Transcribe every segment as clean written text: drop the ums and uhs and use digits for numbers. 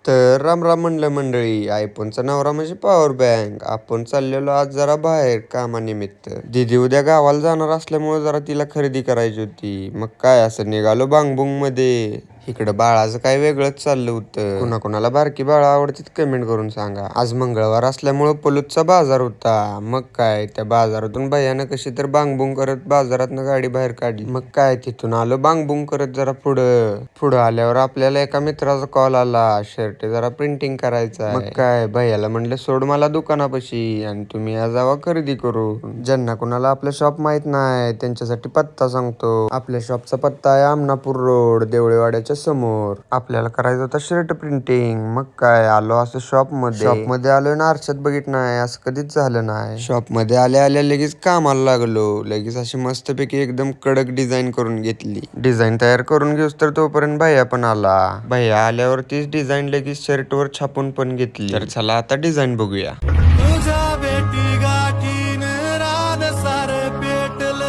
तर राम राम म्हणलं मंडळी. आयफोनचा नवरा म्हणजे पॉवर बँक. आपण चाललेलो आज जरा बाहेर कामानिमित्त. दीदी उद्या गावाला जाणार असल्यामुळे जरा तिला खरेदी करायची होती. मग काय असं निघालो बांगबुंग मध्ये. इकडं बाळाचं काय वेगळंच चाललं होतं. कुणाकुणाला बारकी बाळा आवडतीत कमेंट करून सांगा. आज मंगळवार असल्यामुळे पलूसचा बाजार होता. मग काय त्या बाजारातून भैयानं कशी तर बांगबुंग करत बाजारातनं गाडी बाहेर काढली. मग काय तिथून आलो बांगबुंग करत जरा पुढं आल्यावर आपल्याला एका मित्राचा कॉल आला. शर्ट जरा प्रिंटिंग करायचा आहे. मग काय भैयाला म्हणलं सोड मला दुकानापाशी आणि तुम्ही या जावा खरेदी करू. ज्यांना कुणाला आपलं शॉप माहित नाही त्यांच्यासाठी पत्ता सांगतो. आपल्या शॉपचा पत्ता आहे आमनापूर रोड, देवळेवाड्याच्या समोर. आपल्याला करायचं होतं शर्ट प्रिंटिंग. मग काय आलो असं शॉपमध्ये आलो ना, आरशात बघित नाही असं कधीच झालं नाही. शॉपमध्ये आल्या आल्या लगेच कामाला लागलो. लगेच अशी मस्तपैकी एकदम कडक डिझाईन करून घेतली. डिझाईन तयार करून घेऊस तर तोपर्यंत भैया पण आला. भैया आल्यावर तीच डिझाईन लगेच शर्टवर छापून पण घेतली. तर चला आता डिझाईन बघूया. तुझ्या बेटी गाठीन रान सार पेटल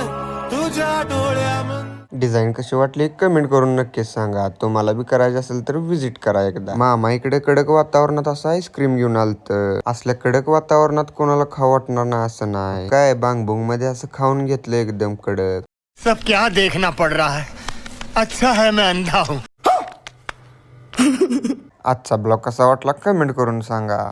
तुझ्या डोळ्यामध्ये. डिझाईन कशी वाटली कमेंट करून नक्कीच सांगा. तुम्हाला बी करायचं असेल तर व्हिजिट करा एकदा. मामा इकडे कडक वातावरणात असं आईस्क्रीम घेऊन आलत. असल्या कडक वातावरणात कोणाला खाऊ वाटणार नाही असं नाही. काय बांगबुंग मध्ये असं खाऊन घेतलं एकदम कडक. सब क्या देखना पड़ रहा है. अच्छा है मैं अंधा हूँ. आजचा ब्लॉग कसा वाटला कमेंट करून सांगा.